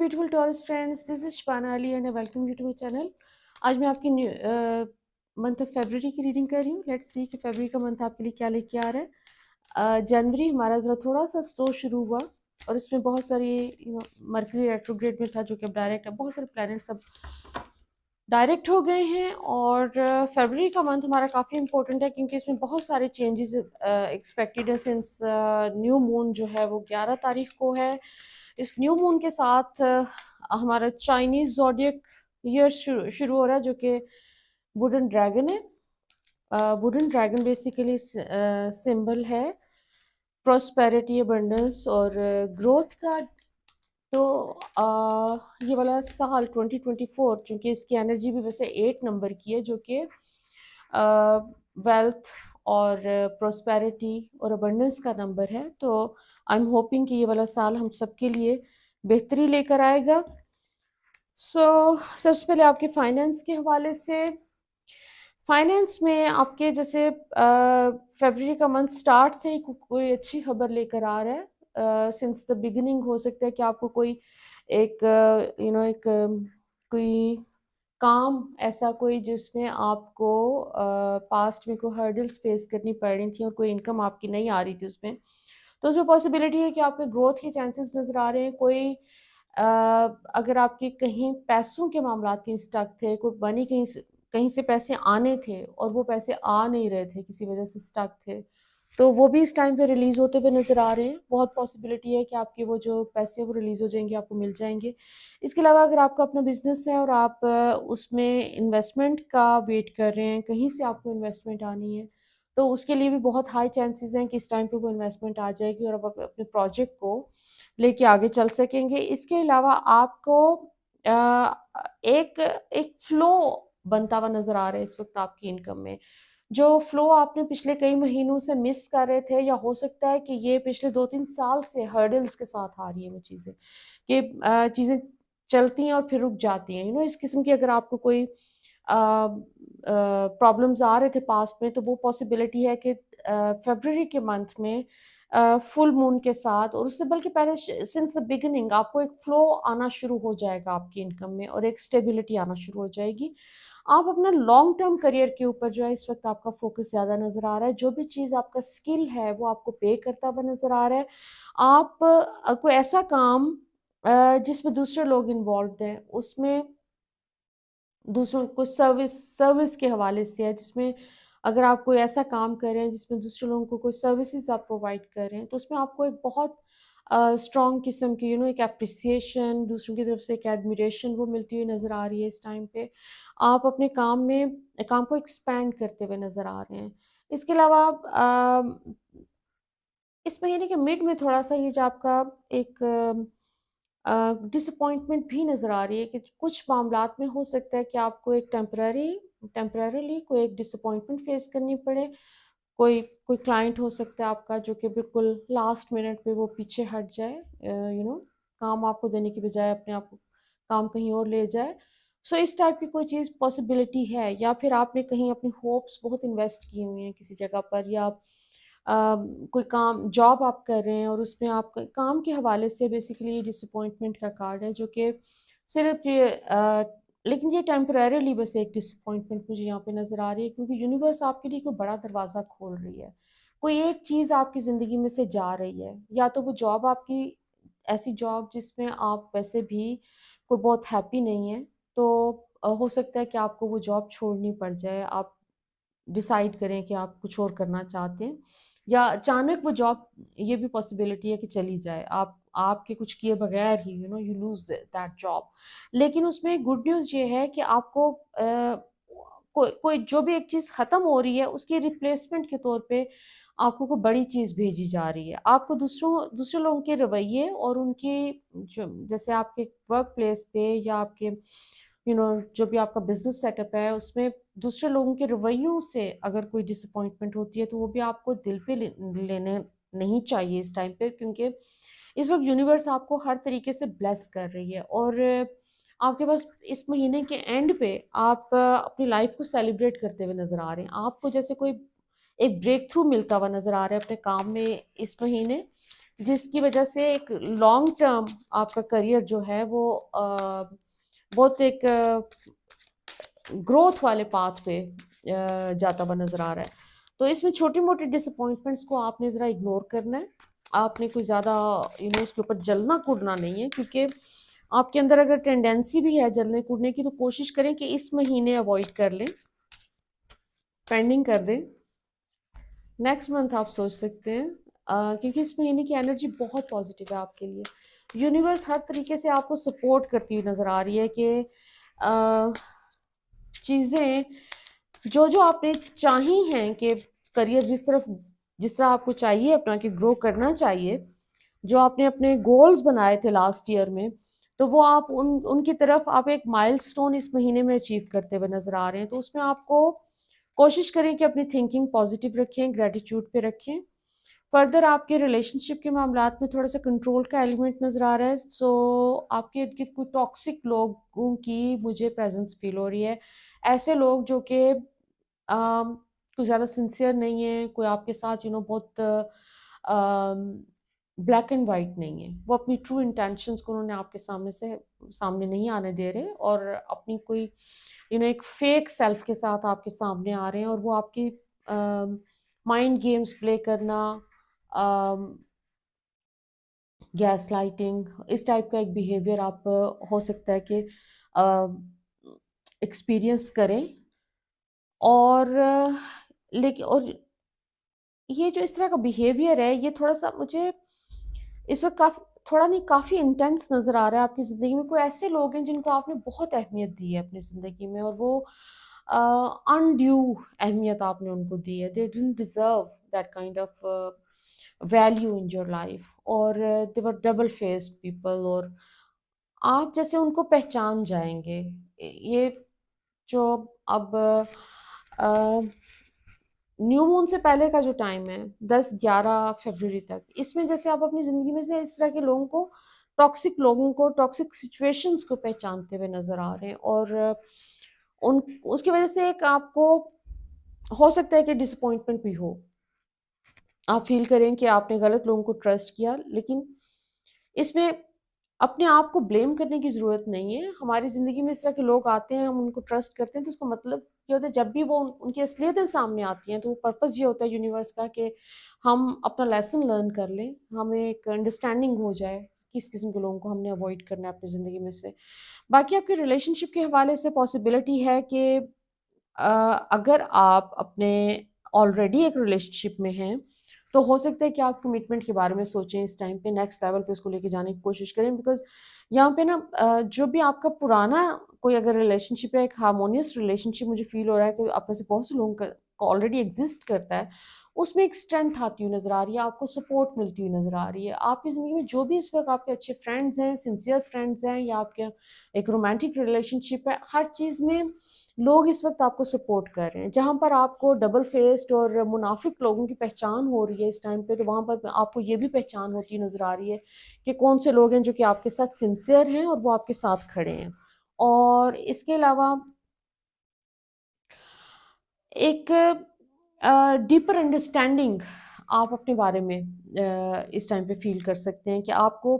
Beautiful tourist friends, this is Shabana Ali and welcome you to my channel. आज मैं आपकी month of February की reading कर रही हूँ। लेट्स सी कि फेबररी का मंथ आपके लिए क्या लेके आ रहा है। जनवरी हमारा ज़रा थोड़ा सा स्लो शुरू हुआ और इसमें बहुत सारी मरकरी रेट्रोग्रेड में था जो कि अब डायरेक्ट है। बहुत सारे प्लैनेट सब डायरेक्ट हो गए हैं और फरवरी का मंथ हमारा काफ़ी इंपॉर्टेंट है क्योंकि इसमें बहुत सारे चेंजेस एक्सपेक्टेड है सिंस न्यू मून जो है वो 11 तारीख को है। इस न्यू मून के साथ हमारा चाइनीज ज़ोडिएक ईयर शुरू हो रहा है जो कि वुडन ड्रैगन है। वुडन ड्रैगन बेसिकली सिंबल है प्रॉस्पेरिटी, अबंडेंस और ग्रोथ का। तो ये वाला साल 2024 चूँकि इसकी एनर्जी भी वैसे 8 नंबर की है जो कि वेल्थ और प्रोस्पेरिटी और अबंडेंस का नंबर है। तो आई एम होपिंग कि ये वाला साल हम सबके लिए बेहतरी लेकर आएगा। सबसे पहले आपके फाइनेंस के हवाले से, फाइनेंस में आपके जैसे फरवरी का मंथ स्टार्ट से ही कोई अच्छी खबर लेकर आ रहा है। सिंस द बिगिनिंग हो सकता है कि आपको कोई एक कोई काम ऐसा कोई जिसमें आपको पास्ट में कोई हर्डल्स फेस करनी पड़ रही थी और कोई इनकम आपकी नहीं आ रही थी उसमें, तो उसमें पॉसिबिलिटी है कि आपके ग्रोथ के चांसेस नज़र आ रहे हैं। कोई अगर आपके कहीं पैसों के मामलात कहीं स्टक थे, कोई मनी कहीं से पैसे आने थे और वो पैसे आ नहीं रहे थे, किसी वजह से स्टक थे, तो वो भी इस टाइम पे रिलीज़ होते हुए नज़र आ रहे हैं। बहुत पॉसिबिलिटी है कि आपके वो जो पैसे वो रिलीज़ हो जाएंगे, आपको मिल जाएंगे। इसके अलावा अगर आपका अपना बिजनेस है और आप उसमें इन्वेस्टमेंट का वेट कर रहे हैं, कहीं से आपको इन्वेस्टमेंट आनी है, तो उसके लिए भी बहुत हाई चांसेस हैं कि इस टाइम पे वो इन्वेस्टमेंट आ जाएगी और आप अपने प्रोजेक्ट को लेके आगे चल सकेंगे। इसके अलावा आपको एक एक फ्लो बनता हुआ नज़र आ रहा है इस वक्त आपकी इनकम में। जो फ्लो आपने पिछले कई महीनों से मिस कर रहे थे, या हो सकता है कि ये पिछले 2-3 साल से हर्डल्स के साथ आ रही है वो चीज़ें, कि चीज़ें चलती हैं और फिर रुक जाती हैं। इस किस्म की अगर आपको कोई प्रॉब्लम्स आ रहे थे पास्ट में, तो वो पॉसिबिलिटी है कि फरवरी के मंथ में फुल मून के साथ और उससे बल्कि पहले सिंस द बिगिनिंग आपको एक फ्लो आना शुरू हो जाएगा आपकी इनकम में और एक स्टेबिलिटी आना शुरू हो जाएगी। आप अपना लॉन्ग टर्म करियर के ऊपर जो है इस वक्त आपका फोकस ज़्यादा नज़र आ रहा है। जो भी चीज़ आपका स्किल है वो आपको पे करता हुआ नज़र आ रहा है। आप कोई ऐसा काम जिसमें दूसरे लोग इन्वॉल्व हैं, उसमें दूसरों को सर्विस के हवाले से है, जिसमें अगर आप कोई ऐसा काम कर रहे हैं जिसमें दूसरे लोगों को कोई सर्विसेज आप प्रोवाइड कर रहे हैं, तो उसमें आपको एक बहुत स्ट्रॉन्ग किस्म की एक अप्रिसिएशन, दूसरों की तरफ से एक एडमिरेशन वो मिलती हुई नज़र आ रही है। इस टाइम पे आप अपने काम को एक्सपैंड करते हुए नज़र आ रहे हैं। इसके अलावा इस महीने के मिड में थोड़ा सा ये जो आपका एक डिसअपॉइंटमेंट भी नज़र आ रही है कि कुछ मामलात में हो सकता है कि आपको एक टेम्परेरीली कोई एक डिसअपॉइंटमेंट फेस करनी पड़े। कोई कोई क्लाइंट हो सकता है आपका जो कि बिल्कुल लास्ट मिनट पे वो पीछे हट जाए, काम आपको देने की बजाय अपने आप को काम कहीं और ले जाए। इस टाइप की कोई चीज़ पॉसिबिलिटी है, या फिर आपने कहीं अपनी होप्स बहुत इन्वेस्ट की हुई हैं किसी जगह पर, या कोई काम जॉब आप कर रहे हैं और उसमें आप काम के हवाले से बेसिकली डिसअपॉइंटमेंट का कार्ड है जो कि सिर्फ ये लेकिन ये टेम्परेरीली बस एक डिसअपॉइंटमेंट मुझे यहाँ पे नज़र आ रही है, क्योंकि यूनिवर्स आपके लिए कोई बड़ा दरवाज़ा खोल रही है। कोई एक चीज़ आपकी ज़िंदगी में से जा रही है, या तो वो जॉब आपकी ऐसी जॉब जिसमें आप वैसे भी कोई बहुत हैप्पी नहीं है, तो हो सकता है कि आपको वो जॉब छोड़नी पड़ जाए। आप डिसाइड करें कि आप कुछ और करना चाहते हैं, या अचानक वो जॉब, ये भी पॉसिबिलिटी है कि चली जाए, आप आपके कुछ किए बगैर ही यू लूज दैट जॉब। लेकिन उसमें गुड न्यूज़ ये है कि आपको कोई जो भी एक चीज़ ख़त्म हो रही है उसकी रिप्लेसमेंट के तौर पे आपको कोई बड़ी चीज़ भेजी जा रही है। आपको दूसरे लोगों के रवैये और उनकी जो जैसे आपके वर्क प्लेस पे या आपके जो भी आपका बिजनेस सेटअप है उसमें दूसरे लोगों के रवैयों से अगर कोई डिसअपॉइंटमेंट होती है, तो वो भी आपको दिल पे लेने नहीं चाहिए इस टाइम पे, क्योंकि इस वक्त यूनिवर्स आपको हर तरीके से ब्लेस कर रही है और आपके पास इस महीने के एंड पे आप अपनी लाइफ को सेलिब्रेट करते हुए नज़र आ रहे हैं। आपको जैसे कोई एक ब्रेक थ्रू मिलता हुआ नज़र आ रहा है अपने काम में इस महीने। जिसकी वजह से एक लॉन्ग टर्म आपका करियर जो है वो बहुत एक ग्रोथ वाले पाथ पे जाता हुआ नजर आ रहा है। तो इसमें छोटी मोटी डिसअपॉइंटमेंट्स को आपने ज़रा इग्नोर करना है। आपने कोई ज़्यादा इसके ऊपर जलना कूदना नहीं है, क्योंकि आपके अंदर अगर टेंडेंसी भी है जलने कूदने की तो कोशिश करें कि इस महीने अवॉइड कर लें, पेंडिंग कर दें। नेक्स्ट मंथ आप सोच सकते हैं, क्योंकि इस महीने की एनर्जी बहुत पॉजिटिव है आपके लिए। यूनिवर्स हर तरीके से आपको सपोर्ट करती हुई नज़र आ रही है कि चीज़ें जो जो आपने चाही हैं कि करियर जिस तरह आपको चाहिए अपना कि ग्रो करना चाहिए, जो आपने अपने गोल्स बनाए थे लास्ट ईयर में, तो वो आप उनकी तरफ आप एक माइलस्टोन इस महीने में अचीव करते हुए नजर आ रहे हैं। तो उसमें आपको कोशिश करें कि अपनी थिंकिंग पॉजिटिव रखें, ग्रेटिट्यूड पे रखें। फर्दर आपके रिलेशनशिप के मामलात में थोड़ा सा कंट्रोल का एलिमेंट नज़र आ रहा है। सो आपके इर्द गिर्द कोई टॉक्सिक लोगों की मुझे प्रेजेंस फील हो रही है। ऐसे लोग जो कि कोई ज़्यादा सिंसियर नहीं है, कोई आपके साथ बहुत ब्लैक एंड वाइट नहीं है। वो अपनी ट्रू इंटेंशंस को उन्होंने आपके सामने नहीं आने दे रहे, और अपनी कोई एक फेक सेल्फ के साथ आपके सामने आ रहे हैं, और वो आपकी माइंड गेम्स प्ले करना, गैस लाइटिंग, इस टाइप का एक बिहेवियर आप हो सकता है कि एक्सपीरियंस करें। और लेकिन और ये जो इस तरह का बिहेवियर है, ये थोड़ा सा मुझे इस वक्त थोड़ा नहीं काफ़ी इंटेंस नज़र आ रहा है आपकी ज़िंदगी में। कोई ऐसे लोग हैं जिनको आपने बहुत अहमियत दी है अपनी ज़िंदगी में, और वो अनड्यू अहमियत आपने उनको दी है। They didn't deserve that kind of value in your life, और दे वर डबल फेस्ड पीपल, और आप जैसे उनको पहचान जाएंगे। ये जो अब न्यू मून से पहले का जो टाइम है 10-11 फरवरी तक, इसमें जैसे आप अपनी ज़िंदगी में से इस तरह के लोगों को टॉक्सिक सिचुएशंस को पहचानते हुए नज़र आ रहे हैं, और उन उसकी वजह से एक आपको हो सकता है कि डिसअपॉइंटमेंट भी हो। आप फील करें कि आपने गलत लोगों को ट्रस्ट किया, लेकिन इसमें अपने आप को ब्लेम करने की ज़रूरत नहीं है। हमारी ज़िंदगी में इस तरह के लोग आते हैं, हम उनको ट्रस्ट करते हैं, तो उसका मतलब ये होता है जब भी वो उनकी असलियतें सामने आती हैं, तो वो पर्पस ये होता है यूनिवर्स का कि हम अपना लेसन लर्न कर लें, हमें एक अंडरस्टैंडिंग हो जाए किस किस्म के लोगों को हमने अवॉइड करना है अपनी ज़िंदगी में से। बाकी आपके रिलेशनशिप के हवाले से पॉसिबिलिटी है कि अगर आप अपने ऑलरेडी एक रिलेशनशिप में हैं, तो हो सकता है कि आप कमिटमेंट के बारे में सोचें इस टाइम पे, नेक्स्ट लेवल पे उसको लेके जाने की कोशिश करें। बिकॉज यहाँ पे ना जो भी आपका पुराना कोई अगर रिलेशनशिप है, एक हार्मोनियस रिलेशनशिप मुझे फील हो रहा है कि आप में से बहुत से लोगों का ऑलरेडी एग्जिस्ट करता है, उसमें एक स्ट्रेंथ आती हुई नज़र आ रही है, आपको सपोर्ट मिलती हुई नज़र आ रही है। आपकी ज़िंदगी में जो भी इस वक्त आपके अच्छे फ्रेंड्स हैं, सिंसियर फ्रेंड्स हैं, या आपके एक रोमांटिक रिलेशनशिप है, हर चीज़ में लोग इस वक्त आपको सपोर्ट कर रहे हैं। जहाँ पर आपको डबल फेस्ड और मुनाफिक लोगों की पहचान हो रही है इस टाइम पे, तो वहाँ पर आपको ये भी पहचान होती नज़र आ रही है कि कौन से लोग हैं जो कि आपके साथ सिंसियर हैं और वो आपके साथ खड़े हैं। और इसके अलावा एक डीपर अंडरस्टैंडिंग आप अपने बारे में इस टाइम पे फील कर सकते हैं कि आपको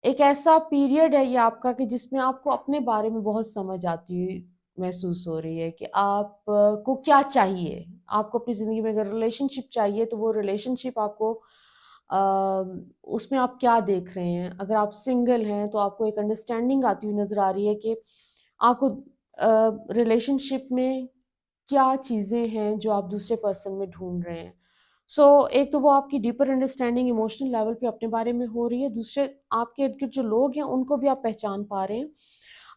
एक ऐसा पीरियड है ये आपका कि जिसमें आपको अपने बारे में बहुत समझ आती हुई महसूस हो रही है कि आप को क्या चाहिए। आपको अपनी ज़िंदगी में अगर रिलेशनशिप चाहिए, तो वो रिलेशनशिप आपको उसमें आप क्या देख रहे हैं। अगर आप सिंगल हैं तो आपको एक अंडरस्टैंडिंग आती हुई नज़र आ रही है कि आपको रिलेशनशिप में क्या चीज़ें हैं जो आप दूसरे पर्सन में ढूंढ रहे हैं। एक तो वो आपकी डीपर अंडरस्टैंडिंग इमोशनल लेवल पे अपने बारे में हो रही है, दूसरे आपके इर्द गिर्द जो लोग हैं उनको भी आप पहचान पा रहे हैं।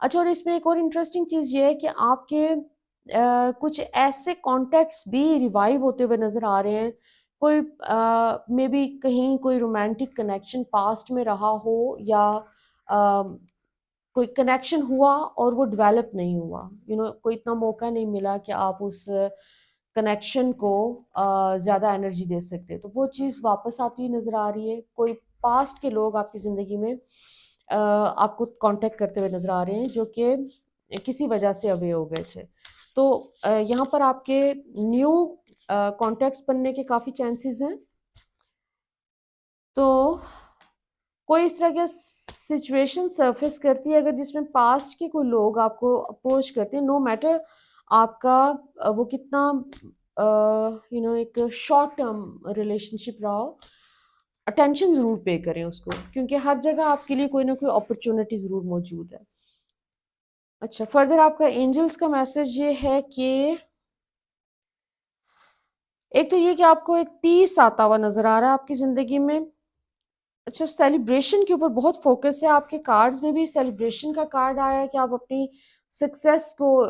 अच्छा, और इसमें एक और इंटरेस्टिंग चीज़ ये है कि आपके कुछ ऐसे कॉन्टेक्ट्स भी रिवाइव होते हुए नज़र आ रहे हैं। कोई मे बी कहीं कोई रोमांटिक कनेक्शन पास्ट में रहा हो, या कोई कनेक्शन हुआ और वो डेवलप नहीं हुआ, कोई इतना मौका नहीं मिला कि आप उस कनेक्शन को ज़्यादा एनर्जी दे सकते, तो वो चीज़ वापस आती हुई नज़र आ रही है। कोई पास्ट के लोग आपकी ज़िंदगी में आपको कांटेक्ट करते हुए नज़र आ रहे हैं जो कि किसी वजह से अवे हो गए थे। तो यहाँ पर आपके न्यू कॉन्टैक्ट्स बनने के काफ़ी चांसेस हैं। तो कोई इस तरह की सिचुएशन सरफेस करती है अगर जिसमें पास्ट के कोई लोग आपको अप्रोच करते हैं, नो मैटर आपका वो कितना एक शॉर्ट टर्म रिलेशनशिप रहा हो, अटेंशन ज़रूर पे करें उसको, क्योंकि हर जगह आपके लिए कोई ना कोई अपॉर्चुनिटी ज़रूर मौजूद है। अच्छा, फर्दर आपका एंजल्स का मैसेज ये है कि एक तो ये कि आपको एक पीस आता हुआ नज़र आ रहा है आपकी ज़िंदगी में। अच्छा, सेलिब्रेशन के ऊपर बहुत फोकस है, आपके कार्ड्स में भी सेलिब्रेशन का कार्ड आया है कि आप अपनी सक्सेस को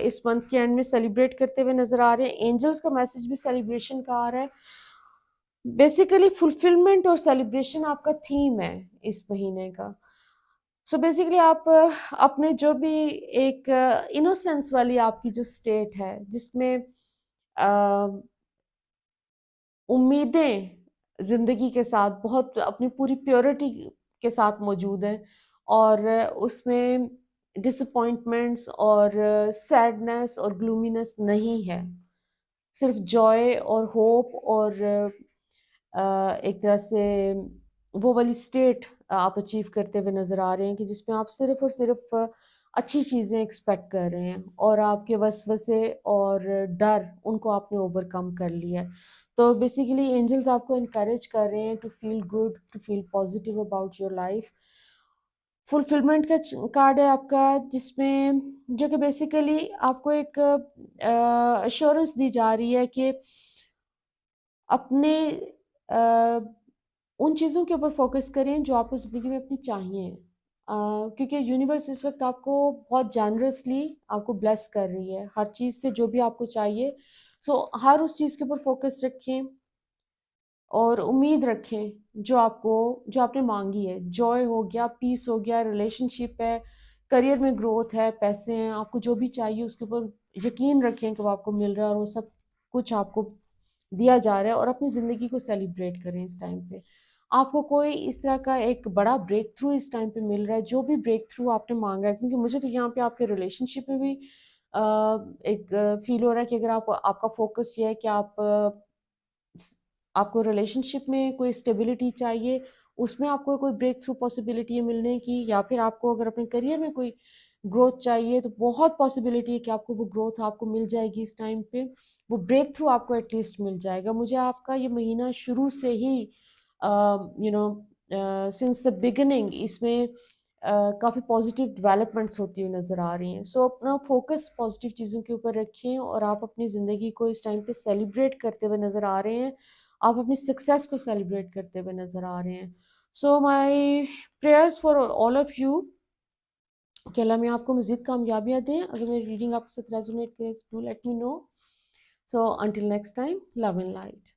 इस मंथ के एंड में सेलिब्रेट करते हुए नज़र आ रहे हैं। एंजल्स का मैसेज भी सेलिब्रेशन का आ रहा है। बेसिकली फुलफिलमेंट और सेलिब्रेशन आपका थीम है इस महीने का। सो बेसिकली आप अपने जो भी एक इनोसेंस वाली आपकी जो स्टेट है, जिसमें उम्मीदें ज़िंदगी के साथ बहुत अपनी पूरी प्योरिटी के साथ मौजूद हैं, और उसमें डिसअपॉइंटमेंट्स और सैडनेस और ग्लूमीनेस नहीं है, सिर्फ जॉय और होप और एक तरह से वो वाली स्टेट आप अचीव करते हुए नज़र आ रहे हैं कि जिसमें आप सिर्फ और सिर्फ अच्छी चीज़ें एक्सपेक्ट कर रहे हैं, और आपके वसवसे और डर उनको आपने ओवरकम कर लिया है। तो बेसिकली एंजल्स आपको इनकरेज कर रहे हैं to feel good, to feel positive about your life. Fulfilment का कार्ड है आपका, जिसमें जो कि बेसिकली आपको एक अश्योरेंस दी जा रही है कि अपने अ, उन चीज़ों के ऊपर फोकस करें जो आपको ज़िंदगी में अपनी चाहिए, क्योंकि यूनिवर्स इस वक्त आपको बहुत जनरसली आपको ब्लेस कर रही है हर चीज़ से जो भी आपको चाहिए। सो हर उस चीज़ के ऊपर फोकस रखें और उम्मीद रखें जो आपने मांगी है। जॉय हो गया, पीस हो गया, रिलेशनशिप है, करियर में ग्रोथ है, पैसे हैं, आपको जो भी चाहिए उसके ऊपर यकीन रखें कि वो आपको मिल रहा है और वो सब कुछ आपको दिया जा रहा है, और अपनी ज़िंदगी को सेलिब्रेट करें इस टाइम पे। आपको कोई इस तरह का एक बड़ा ब्रेक थ्रू इस टाइम पे मिल रहा है, जो भी ब्रेक थ्रू आपने मांगा है, क्योंकि मुझे तो यहाँ पे आपके रिलेशनशिप में भी एक फील हो रहा है कि अगर आप आपका फोकस ये है कि आपको रिलेशनशिप में कोई स्टेबिलिटी चाहिए, उसमें आपको कोई ब्रेक थ्रू पॉसिबिलिटी है मिलने की, या फिर आपको अगर अपने करियर में कोई ग्रोथ चाहिए तो बहुत पॉसिबिलिटी है कि आपको वो ग्रोथ आपको मिल जाएगी इस टाइम पे। वो ब्रेक थ्रू आपको एटलीस्ट मिल जाएगा। मुझे आपका ये महीना शुरू से ही सिंस द बिगिनिंग इसमें काफ़ी पॉजिटिव डेवलपमेंट्स होती हुई नज़र आ रही हैं। सो अपना फोकस पॉजिटिव चीज़ों के ऊपर रखें, और आप अपनी ज़िंदगी को इस टाइम पे सेलिब्रेट करते हुए नज़र आ रहे हैं, आप अपनी सक्सेस को सेलिब्रेट करते हुए नज़र आ रहे हैं। So my prayers for all of you कि अल्लाह में आपको मज़ीद कामयाबियाँ दें। अगर मेरी रीडिंग आपके साथ रेजोनेट करे, do let me know. So until next time, love and light.